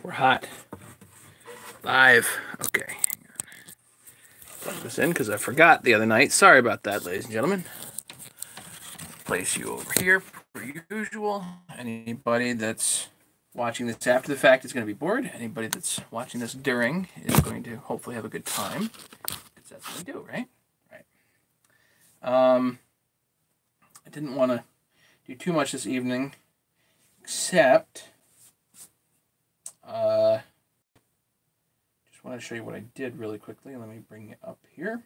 We're hot. Live. Okay. Plug this in because I forgot the other night. Sorry about that, ladies and gentlemen. Place you over here per usual. Anybody that's watching this after the fact is going to be bored. Anybody that's watching this during is going to hopefully have a good time. Because that's what we do, right? Right. I didn't want to do too much this evening, except just want to show you what I did really quickly. Let me bring it up here.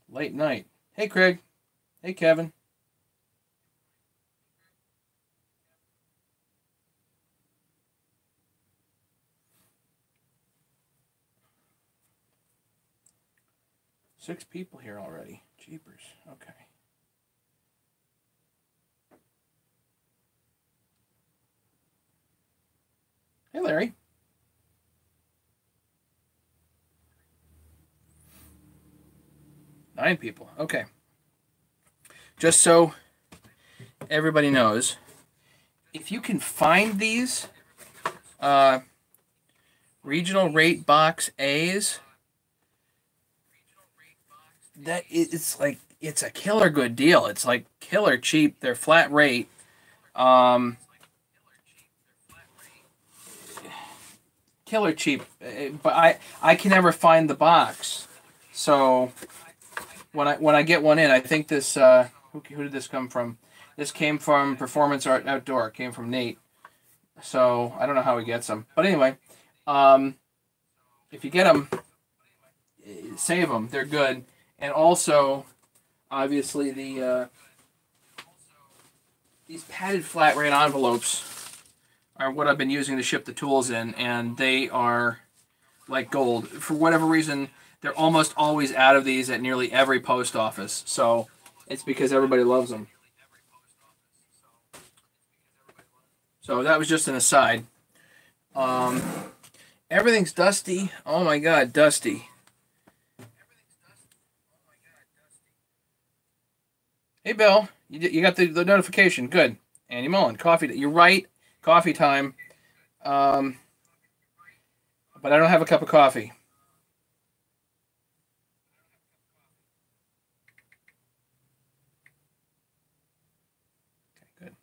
Late night. Hey, Craig. Hey, Kevin. Six people here already. Jeepers. Okay. Hey, Larry. Nine people. Okay. Just so everybody knows, if you can find these regional rate box A's, it's like it's a killer good deal. It's like killer cheap. They're flat rate. Killer cheap. But I can never find the box. So when I get one in, I think this who did this come from? This came from Performance Art Outdoor. It came from Nate. So I don't know how he gets them. But anyway, if you get them, save them. They're good. And also, obviously, these padded flat rate envelopes are what I've been using to ship the tools in, and they are like gold. For whatever reason, they're almost always out of these at nearly every post office. So it's because everybody loves them. So that was just an aside. Everything's dusty. Oh my God, dusty. Hey, Bill, you got the notification. Good. Andy Mullen, coffee. You're right. Coffee time. But I don't have a cup of coffee. Okay, good.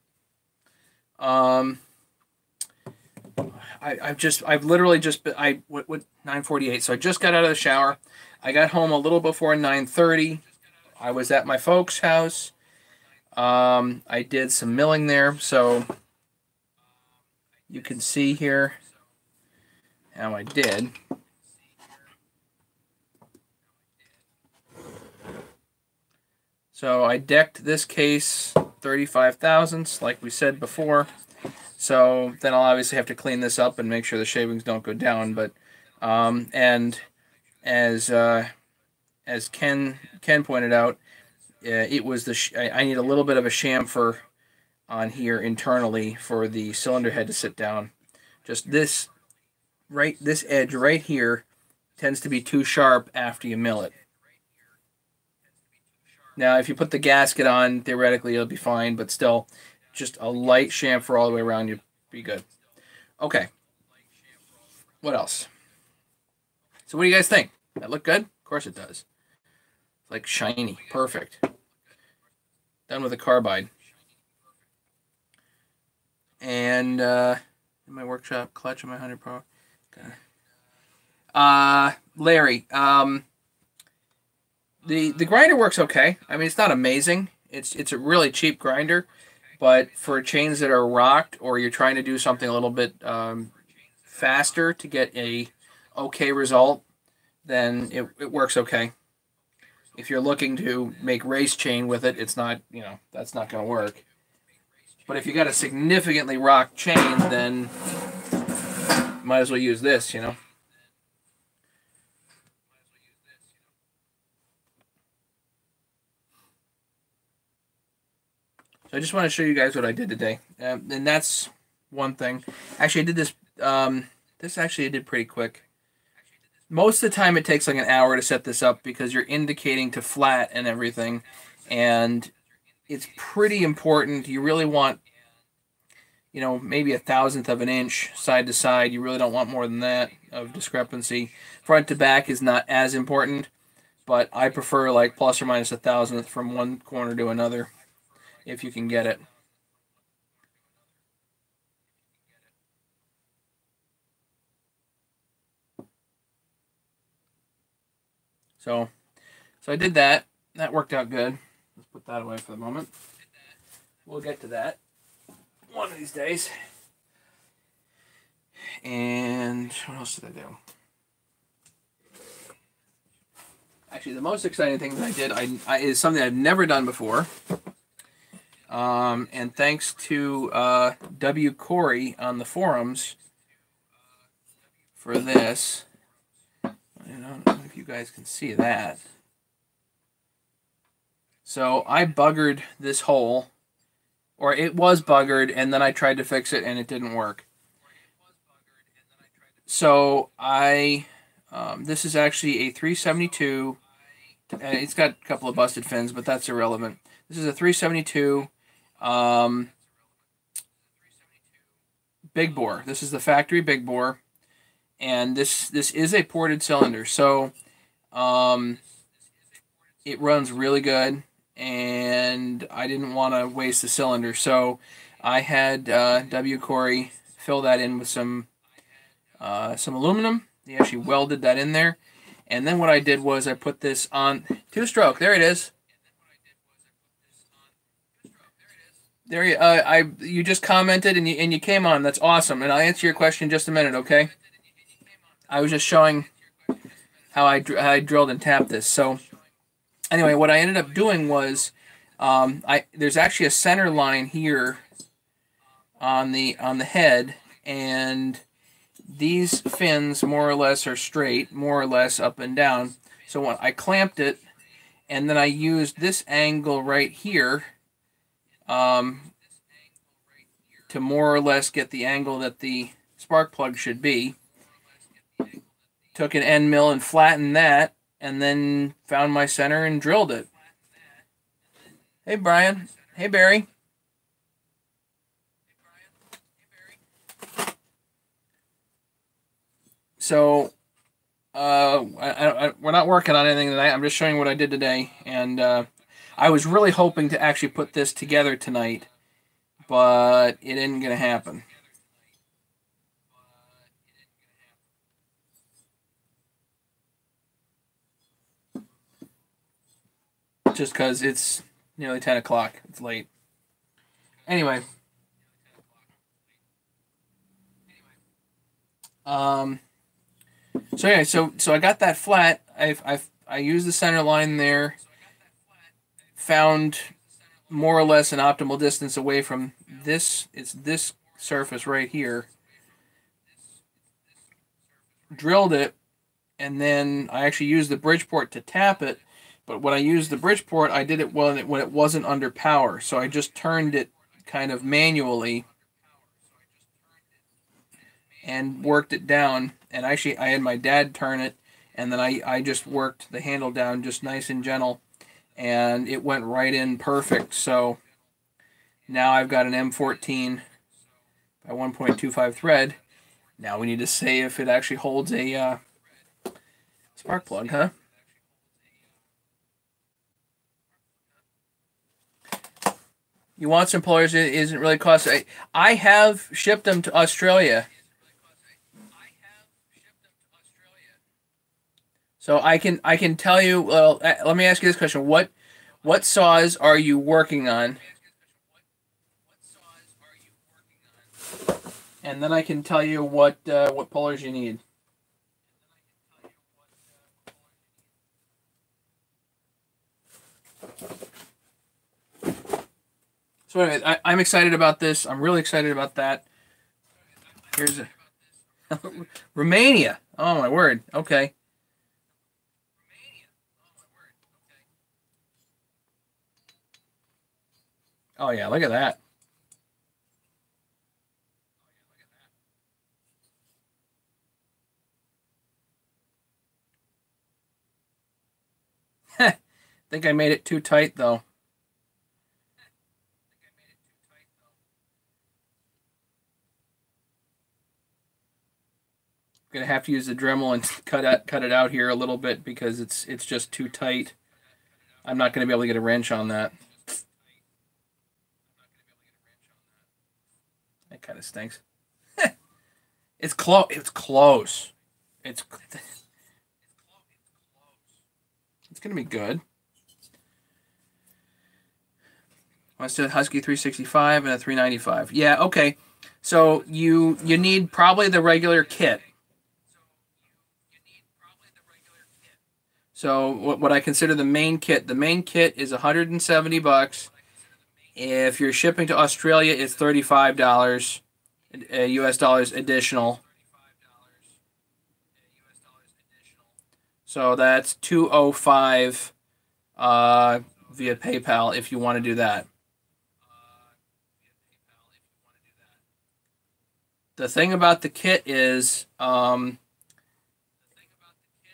I've literally just been, what 9:48. So I just got out of the shower. I got home a little before 9:30. I was at my folks' house. I did some milling there, so you can see here how I did. So I decked this case 35 thousandths, like we said before. So then I'll obviously have to clean this up and make sure the shavings don't go down. But and as Ken pointed out, it was I need a little bit of a chamfer on here internally for the cylinder head to sit down. Just this edge right here tends to be too sharp after you mill it. Now, if you put the gasket on, theoretically it'll be fine, but still, just a light chamfer all the way around, you'd be good. Okay. What else? So what do you guys think? That look good? Of course it does. Like shiny. Perfect. Done with a carbide. And in my workshop, clutch on my 100 Pro. Okay. Larry, the grinder works okay. I mean, it's not amazing. It's a really cheap grinder, but for chains that are rocked or you're trying to do something a little bit faster to get a okay result, then it works okay. If you're looking to make race chain with it, it's not, that's not going to work. But if you got a significantly rocked chain, then might as well use this, So I just want to show you guys what I did today. And that's one thing. Actually, I did this, this actually I did pretty quick. most of the time it takes like an hour to set this up because you're indicating to flat and everything, and it's pretty important. You really want, maybe a thousandth of an inch side to side. You really don't want more than that of discrepancy. Front to back is not as important, but I prefer like plus or minus a thousandth from one corner to another if you can get it. So I did that. That worked out good. Let's put that away for the moment. We'll get to that one of these days. And what else did I do? Actually, the most exciting thing that I did is something I've never done before. And thanks to W. Corey on the forums for this. I don't know if you guys can see that. So I buggered this hole, or it was buggered, and then I tried to fix it and it didn't work. So this is actually a 372. It's got a couple of busted fins, but that's irrelevant. This is a 372 big bore. This is the factory big bore, and this is a ported cylinder. So it runs really good, and I didn't want to waste the cylinder, so I had W. Corey fill that in with some aluminum. He actually welded that in there. And then what I did was I put this on two-stroke. There it is. There you just commented and you came on. That's awesome. And I'll answer your question in just a minute, okay? I was just showing how I drilled and tapped this. So anyway, what I ended up doing was there's actually a center line here on the head, and these fins more or less are straight, more or less up and down. So when I clamped it, and then I used this angle right here to more or less get the angle that the spark plug should be. Took an end mill and flattened that, and then found my center and drilled it. Hey, Brian. Hey, Barry. So, we're not working on anything tonight. I'm just showing what I did today. And I was really hoping to actually put this together tonight, but it isn't going to happen. Just because it's nearly 10 o'clock. It's late. Anyway. So yeah, so I got that flat. I used the center line there. Found more or less an optimal distance away from this. It's this surface right here. Drilled it, and then I actually used the Bridgeport to tap it. But when I used the Bridgeport, I did it when it wasn't under power. So I just turned it kind of manually and worked it down. And actually, I had my dad turn it, and then I just worked the handle down just nice and gentle, and it went right in perfect. So now I've got an M14 by 1.25 thread. Now we need to see if it actually holds a spark plug, huh? You want some pullers? It isn't really costly. I have shipped them to Australia. So I can tell you. Well, let me ask you this question: what saws are you working on? And then I can tell you what pullers you need. So anyway, I'm excited about this. I'm really excited about that. Here's a Romania. Oh my word. Okay. Oh yeah, look at that. think I made it too tight though. Gonna have to use the Dremel and cut it out here a little bit because it's just too tight. I'm not gonna be able to get a wrench on that. That kind of stinks. It's close. It's close. It's it's gonna be good. Let's do a Husky 365 and a 395. Yeah, okay. So you need probably the regular kit. So what I consider the main kit is $170. If you're shipping to Australia, it's $35 US dollars additional. So that's 205 via PayPal if you want to do that. The thing about the kit is,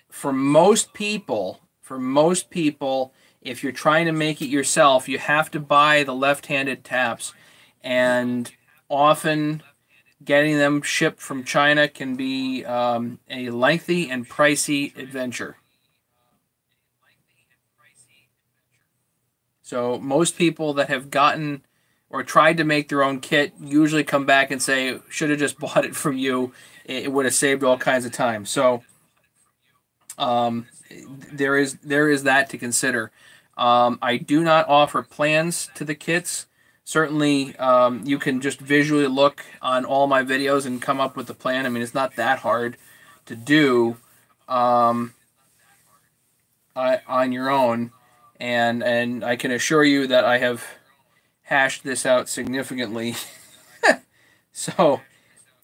for most people, if you're trying to make it yourself, you have to buy the left-handed taps, and often getting them shipped from China can be a lengthy and pricey adventure. So most people that have gotten or tried to make their own kit usually come back and say, should have just bought it from you. It would have saved all kinds of time. So there is that to consider. I do not offer plans to the kits. Certainly, you can just visually look on all my videos and come up with a plan. I mean, it's not that hard to do on your own, and I can assure you that I have hashed this out significantly. So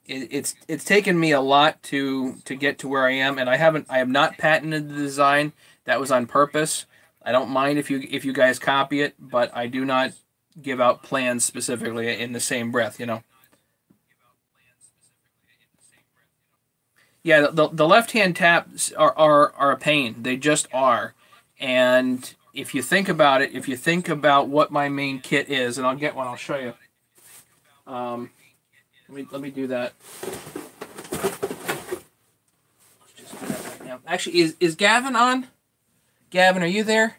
it's taken me a lot to get to where I am, and I have not patented the design. That was on purpose. I don't mind if you guys copy it, but I do not give out plans specifically in the same breath, you know. Yeah, the left-hand taps are a pain. They just are. And if you think about it, if you think about what my main kit is, and I'll get one, I'll show you. Let me do that. Let's just do that right now. Actually, is Gavin on? Gavin, are you there?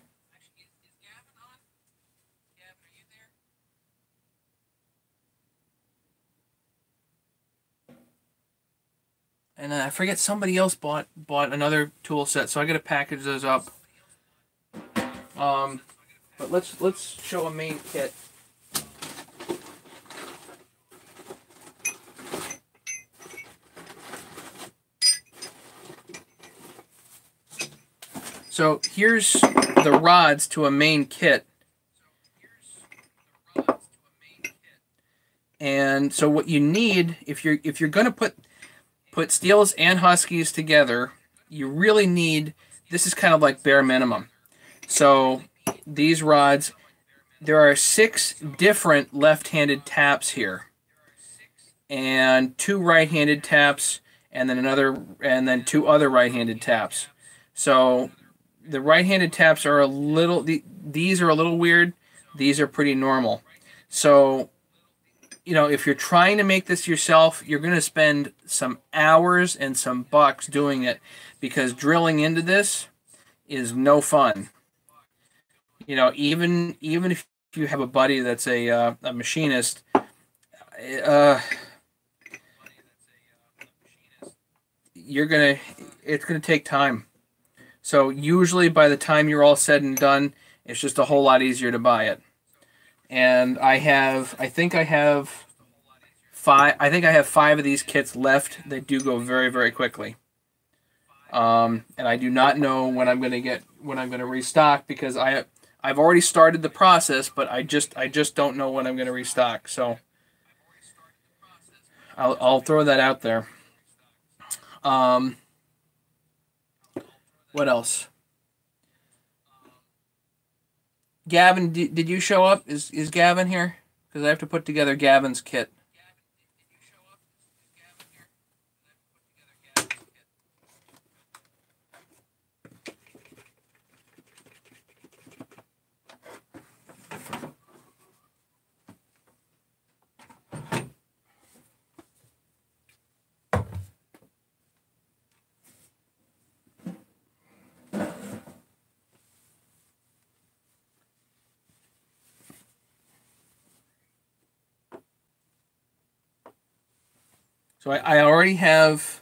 And I forget somebody else bought another tool set, so I got to package those up. But let's show a main kit. So here's the rods to a main kit. And so what you need, if you're going to put Steels and Huskies together, you really need, this is kind of like bare minimum. So these rods, there are 6 different left-handed taps here, and 2 right-handed taps, and then 2 other right-handed taps. So the right-handed taps are these are a little weird. These are pretty normal. So, you know, if you're trying to make this yourself, you're going to spend some hours and some bucks doing it, because drilling into this is no fun. You know, even if you have a buddy that's a machinist, it's gonna take time. So usually by the time you're all said and done, it's just a whole lot easier to buy it. And I think I have 5 of these kits left that do go very, very quickly. And I do not know when I'm gonna restock, because I've already started the process, but I just don't know when I'm gonna restock. So I'll throw that out there. What else? Gavin, did you show up? Is Gavin here? Because I have to put together Gavin's kit. So I already have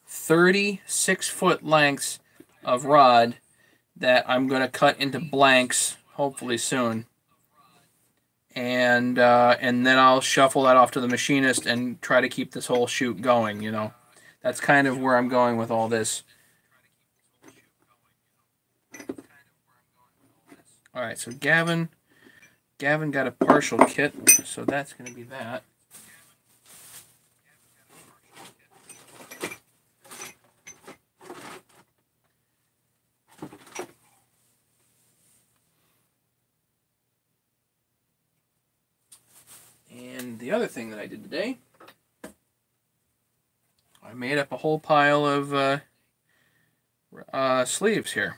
36-foot lengths of rod that I'm going to cut into blanks hopefully soon. And then I'll shuffle that off to the machinist and try to keep this whole shoot going, you know. That's kind of where I'm going with all this. All right, so Gavin got a partial kit, so that's going to be that. And the other thing that I did today, I made up a whole pile of sleeves here.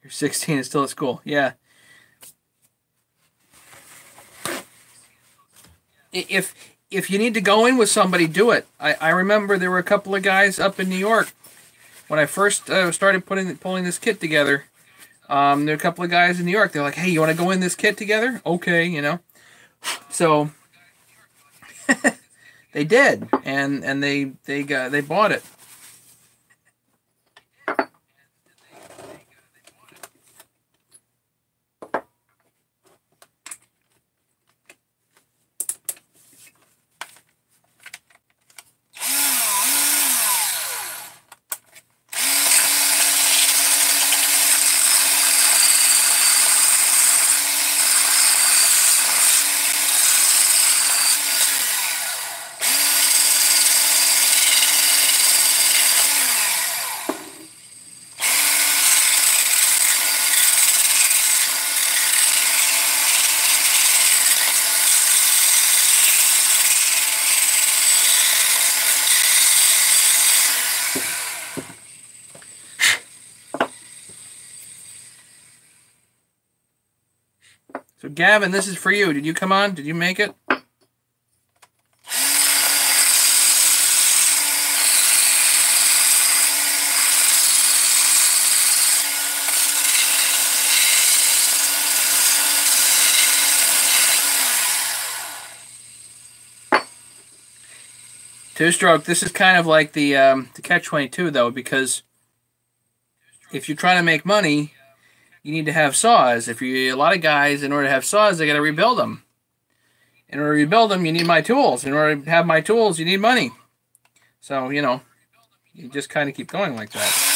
You're 16 and still at school. Yeah. If you need to go in with somebody, do it. I remember there were a couple of guys up in New York when I first started pulling this kit together. There were a couple of guys in New York. They're like, "Hey, you want to go in this kit together?" Okay, you know. So they did, and they bought it. So Gavin, this is for you. Did you come on? Did you make it? Two-stroke. This is kind of like the catch-22 though, because if you're trying to make money, you need to have saws. A lot of guys, in order to have saws, they got to rebuild them. In order to rebuild them, you need my tools. In order to have my tools, you need money. So, you know, you just kind of keep going like that.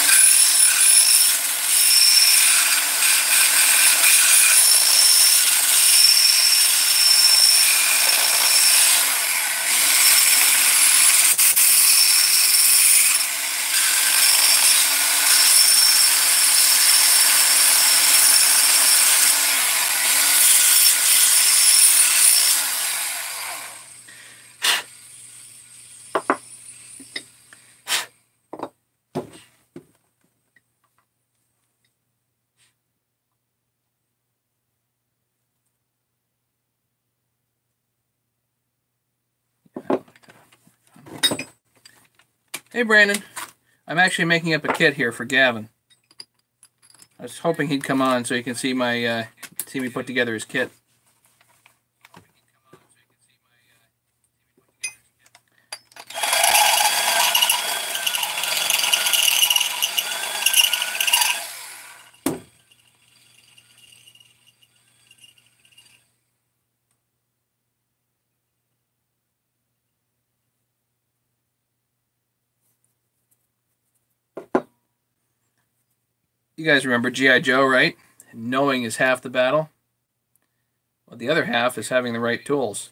Hey, Brandon. I'm actually making up a kit here for Gavin. I was hoping he'd come on so he can see see me put together his kit. You guys remember G.I. Joe, right? Knowing is half the battle. Well, the other half is having the right tools.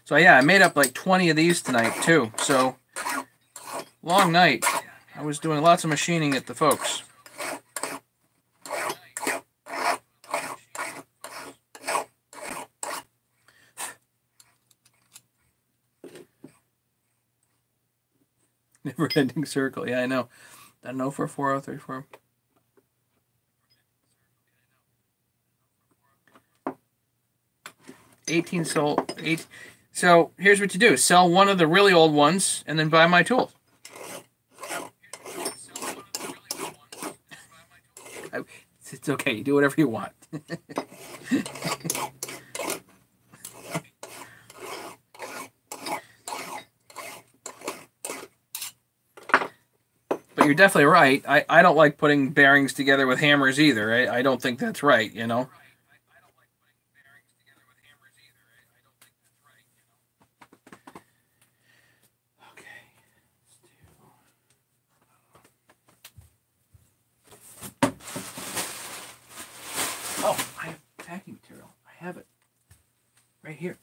So yeah, I made up like 20 of these tonight too. So long night. I was doing lots of machining at the folks. Never-ending circle. Yeah, I know. I don't know for 4034. 18 sold. 8. So here's what you do: sell one of the really old ones, and then buy my tools. It's okay. You do whatever you want. But you're definitely right. I don't like putting bearings together with hammers either. I don't think that's right, you know? Okay. Oh, I have packing material. I have it right here.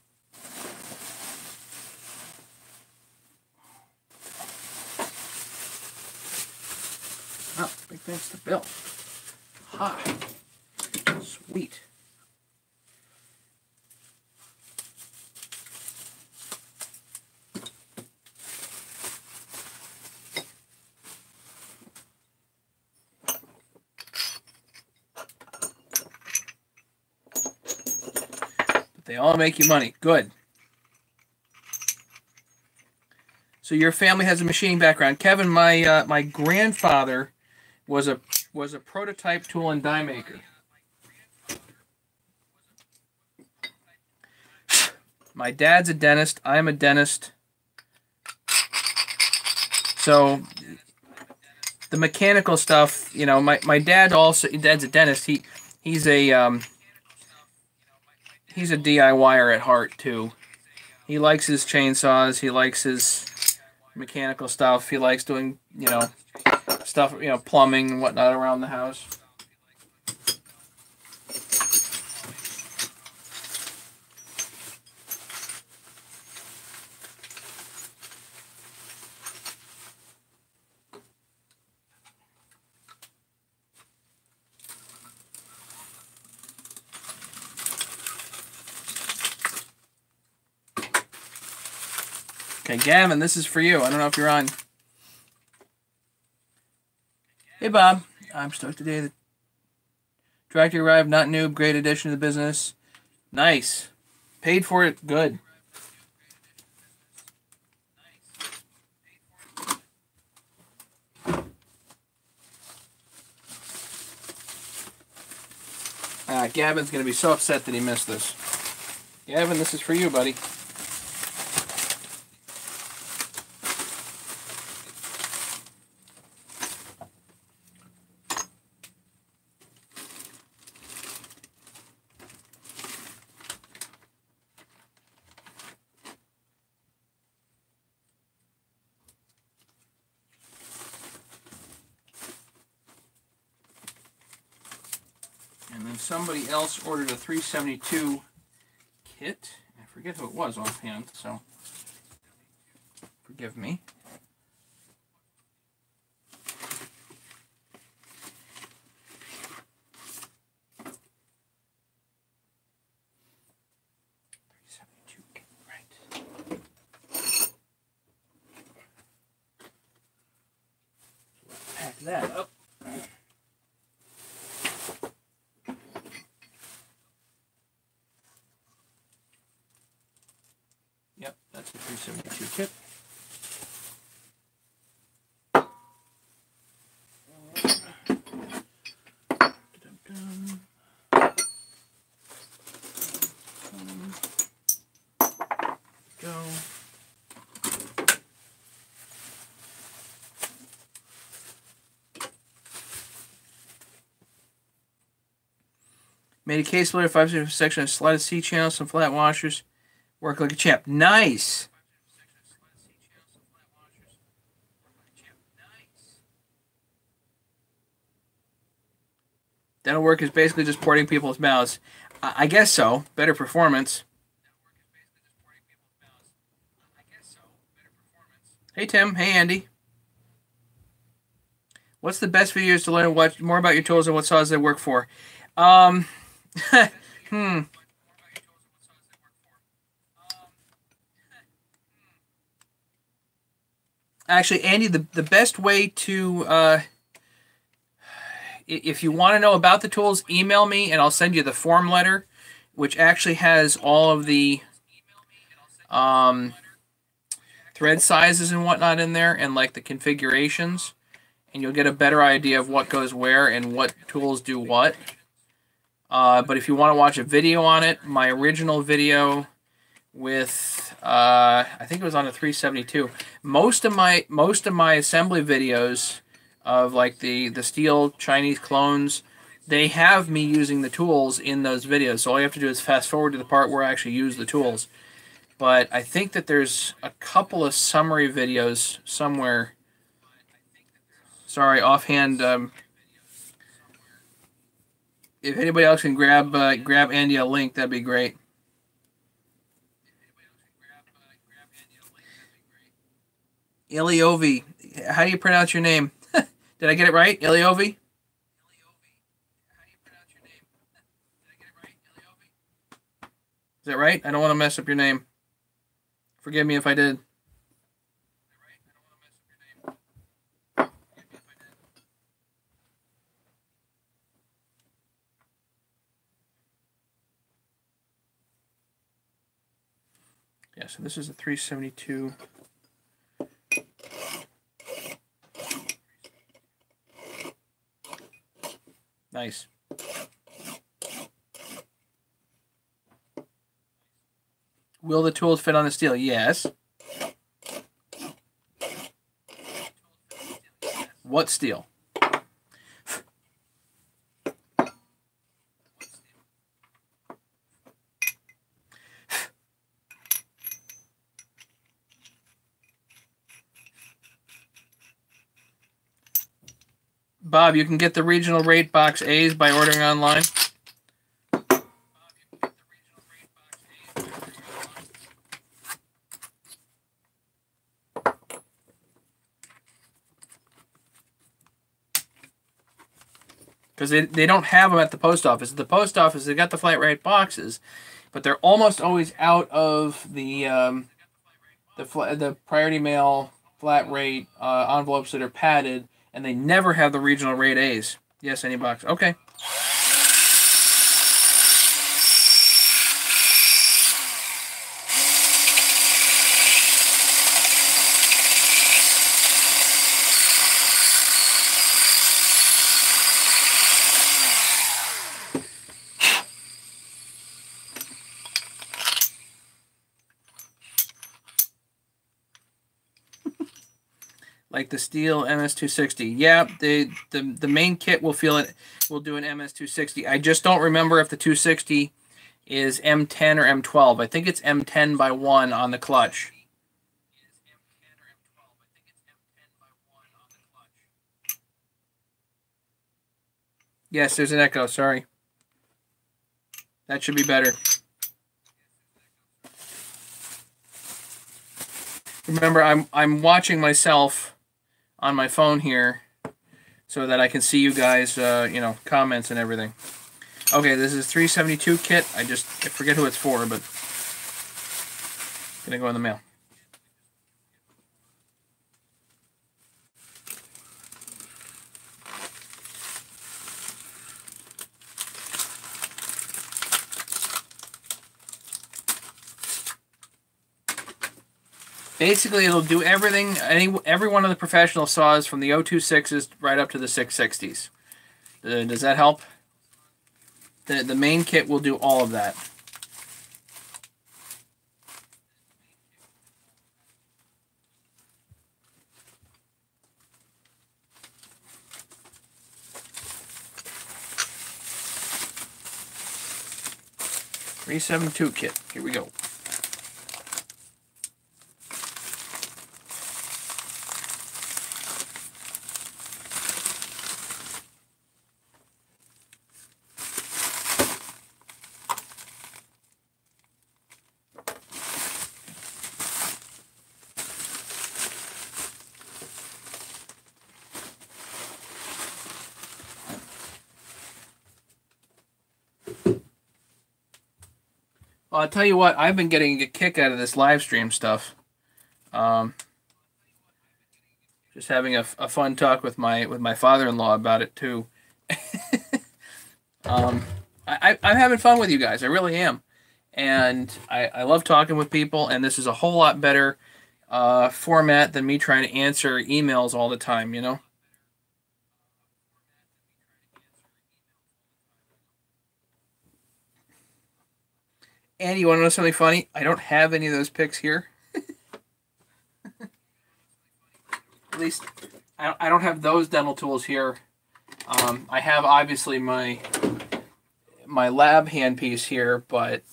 Oh, big thanks to Bill. Ha. Sweet. But they all make you money. Good. So your family has a machining background. Kevin, my grandfather was a prototype tool and die maker. My dad's a dentist. I'm a dentist. So the mechanical stuff, you know, my dad's a dentist. He's a DIYer at heart too. He likes his chainsaws. He likes his mechanical stuff. He likes doing, you know, stuff, you know, plumbing and whatnot around the house. Okay, Gavin, this is for you. I don't know if you're on. Hey, Bob. I'm stoked today. The tractor arrived, not new, great addition to the business. Nice. Paid for it, good. Gavin's going to be so upset that he missed this. Gavin, this is for you, buddy. And then somebody else ordered a 372 kit. I forget who it was offhand, so forgive me. Pack that up. Yep, that's the 372 kit. Go. Made a case loader, 5 section, slotted C channel, some flat washers. Work like a champ. Nice. Dental work is basically just porting people's mouths. I guess so. Better performance. Hey, Tim. Hey, Andy. What's the best videos to learn what more about your tools and what saws they work for? Actually, Andy, the best way to if you want to know about the tools, email me and I'll send you the form letter, which actually has all of the um, thread sizes and whatnot in there, and like the configurations, and you'll get a better idea of what goes where and what tools do what. But if you want to watch a video on it, my original video with I think it was on a 372. Most of my assembly videos of like the steel Chinese clones, they have me using the tools in those videos. So all you have to do is fast forward to the part where I actually use the tools. But I think that there's a couple of summary videos somewhere. Sorry, offhand. If anybody else can grab Andy a link, that'd be great. Iliovi. How do you pronounce your name? Did I get it right? Iliovi? Is that right? I don't want to mess up your name. Forgive me if I did. Yeah, so this is a 372. Nice. Will the tools fit on the steel? Yes. What steel? Bob, you can get the regional rate box A's by ordering online. Because they don't have them at the post office. At the post office, they got the flat rate boxes, but they're almost always out of the priority mail flat rate envelopes that are padded, and they never have the regional rate A's. Yes, any box. Okay. Like the steel MS260. Yeah, the main kit will feel it. Will do an MS260. I just don't remember if the 260 is M10 or M12. I think it's M10 by 1 on the clutch. Yes, there's an echo. Sorry. That should be better. Remember, I'm watching myself on my phone here so that I can see you guys, comments and everything. Okay, this is 372 kit. I forget who it's for, but it's gonna go in the mail. Basically, it'll do everything, every one of the professional saws from the 026s right up to the 660s. Does that help? The main kit will do all of that. $372 kit. Here we go. Well, I'll tell you what, I've been getting a kick out of this live stream stuff. Just having a fun talk with my father-in-law about it too. um, I'm having fun with you guys. I really am, and I love talking with people. And this is a whole lot better format than me trying to answer emails all the time. You know. And you want to know something funny? I don't have any of those picks here. At least I don't have those dental tools here. I have obviously my lab handpiece here, but it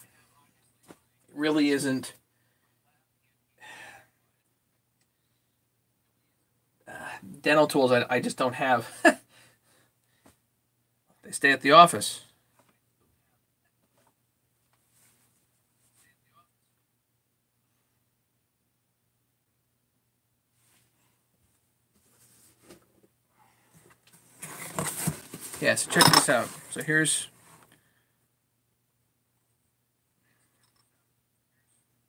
really isn't dental tools. I just don't have. They stay at the office. Yeah, so check this out. So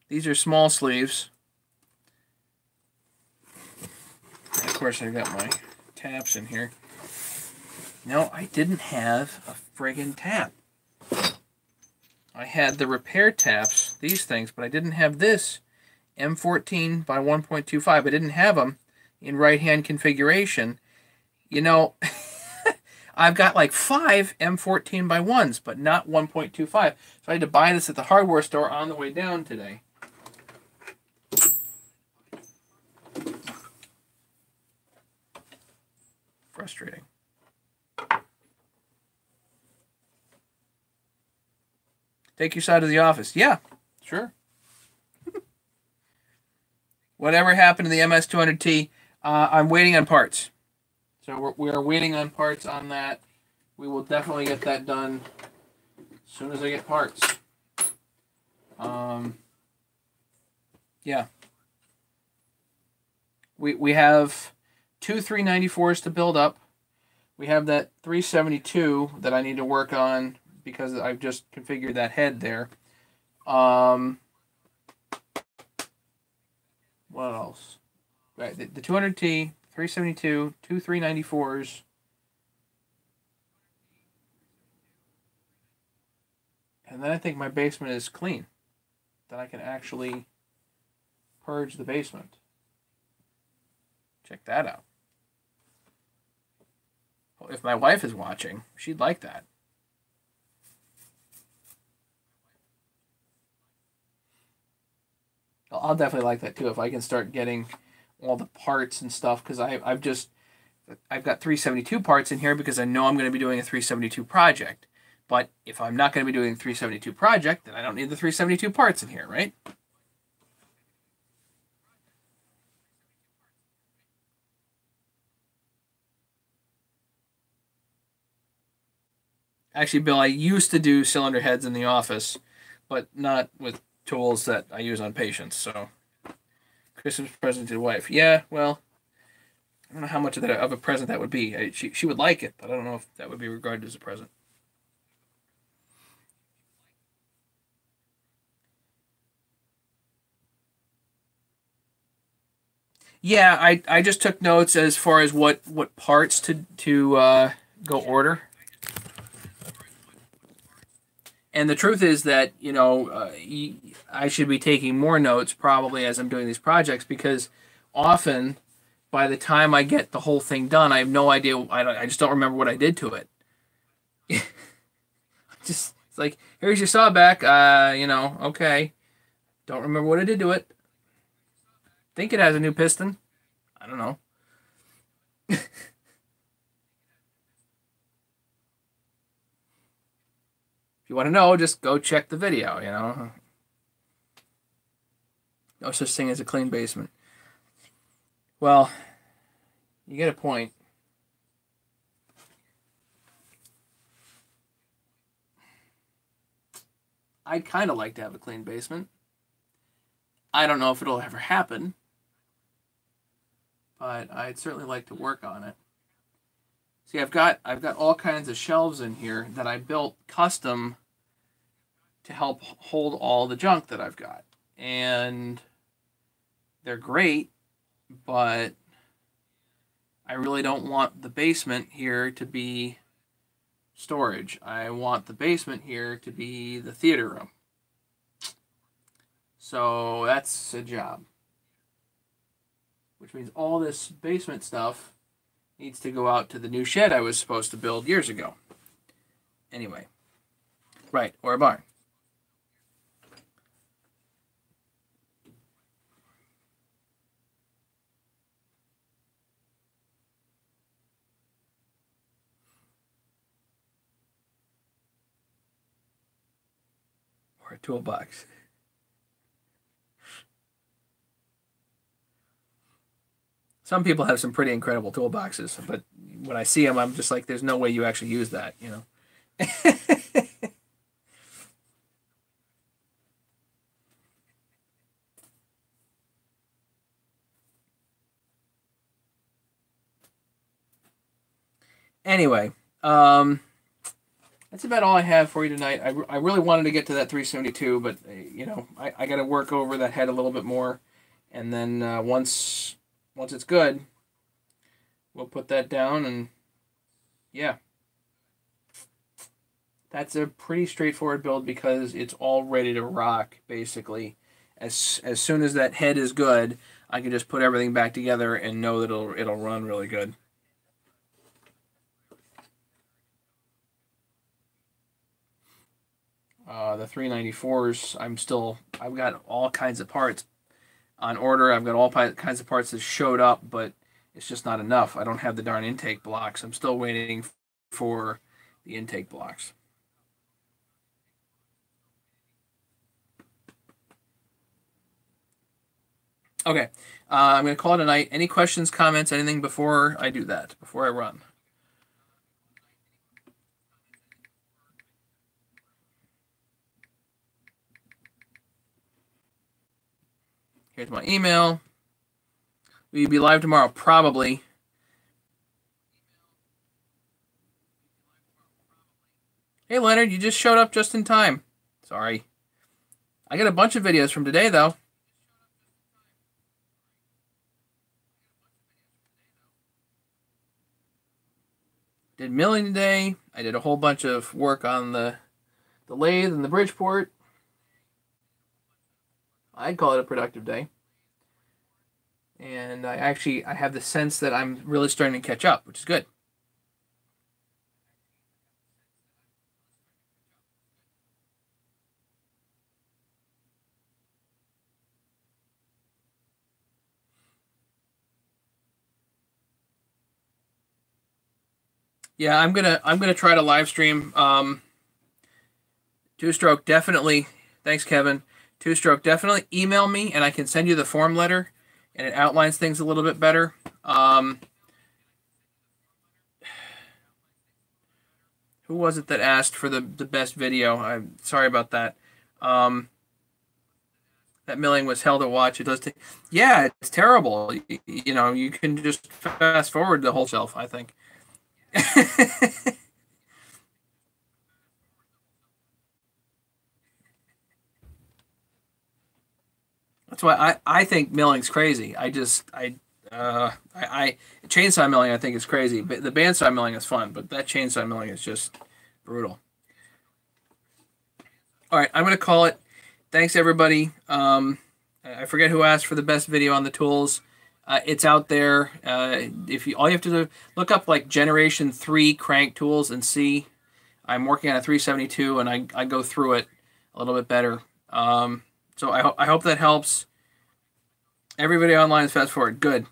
these are small sleeves. And of course, I've got my taps in here. No, I didn't have a friggin' tap. I had the repair taps, these things, but I didn't have this M14 by 1.25. I didn't have them in right-hand configuration. You know, I've got like 5 M14 by 1s, but not 1.25. So I had to buy this at the hardware store on the way down today. Frustrating. Take your side to the office. Yeah, sure. Whatever happened to the MS200T, I'm waiting on parts. So we're waiting on parts on that. We will definitely get that done as soon as I get parts. Yeah. We have two 394s to build up. We have that 372 that I need to work on because I've just configured that head there. What else? Right, the 200T, 372, two 394s. And then I think my basement is clean. Then I can actually purge the basement. Check that out. If my wife is watching, she'd like that. I'll definitely like that too if I can start getting all the parts and stuff because I've got 372 parts in here because I know I'm going to be doing a 372 project. But if I'm not going to be doing a 372 project, then I don't need the 372 parts in here, right? Actually, Bill, I used to do cylinder heads in the office, but not with tools that I use on patients. So, Christmas present to the wife. Yeah, well, I don't know how much of a present that would be. She would like it, but I don't know if that would be regarded as a present. Yeah, I just took notes as far as what parts to go order. And the truth is that I should be taking more notes probably as I'm doing these projects because often by the time I get the whole thing done, I have no idea. I just don't remember what I did to it. Just it's like here's your saw back. Okay, don't remember what I did to it. Think it has a new piston. I don't know. If you want to know, just go check the video. No such thing as a clean basement. Well, you get a point. I'd kind of like to have a clean basement. I don't know if it'll ever happen, but I'd certainly like to work on it. See, I've got all kinds of shelves in here that I built custom to help hold all the junk that I've got. And they're great, but I really don't want the basement here to be storage. I want the basement here to be the theater room. So that's a job. Which means all this basement stuff needs to go out to the new shed I was supposed to build years ago. Anyway. Right, or a barn. Or a toolbox. Some people have some pretty incredible toolboxes, but when I see them, I'm just like, there's no way you actually use that, you know? Anyway, that's about all I have for you tonight. I really wanted to get to that 372, but you know, I got to work over that head a little bit more, and then once it's good, we'll put that down, and yeah, that's a pretty straightforward build because it's all ready to rock basically. As soon as that head is good, I can just put everything back together and know that it'll run really good. The 394s, I've got all kinds of parts on order. I've got all kinds of parts that showed up, but it's just not enough. I don't have the darn intake blocks. I'm still waiting for the intake blocks. Okay, I'm going to call it a night. Any questions, comments, anything before I do that, before I run? Here's my email. Will you be live tomorrow? Probably. Hey, Leonard, you just showed up just in time. Sorry. I got a bunch of videos from today, though. Did milling today. I did a whole bunch of work on the lathe and the Bridgeport. I'd call it a productive day. And I have the sense that I'm really starting to catch up, which is good. Yeah, I'm gonna try to live stream. Two stroke definitely. Thanks, Kevin. Two stroke definitely. Email me and I can send you the form letter, and it outlines things a little bit better. Who was it that asked for the best video? I'm sorry about that. That milling was hell to watch. It does take. Yeah, it's terrible. You know, you can just fast forward the whole shelf, I think. That's why I think milling's crazy. I chainsaw milling I think is crazy, but the bandsaw milling is fun. But that chainsaw milling is just brutal. All right, I'm gonna call it. Thanks everybody. I forget who asked for the best video on the tools. It's out there. If you all you have to do look up like Generation 3 crank tools and see. I'm working on a 372 and I go through it a little bit better. So I hope that helps. Everybody online is fast forward. Good.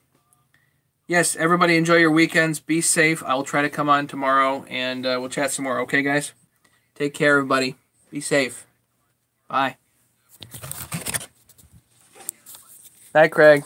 Yes, everybody enjoy your weekends. Be safe. I'll try to come on tomorrow and we'll chat some more. Okay, guys? Take care, everybody. Be safe. Bye. Bye, Craig.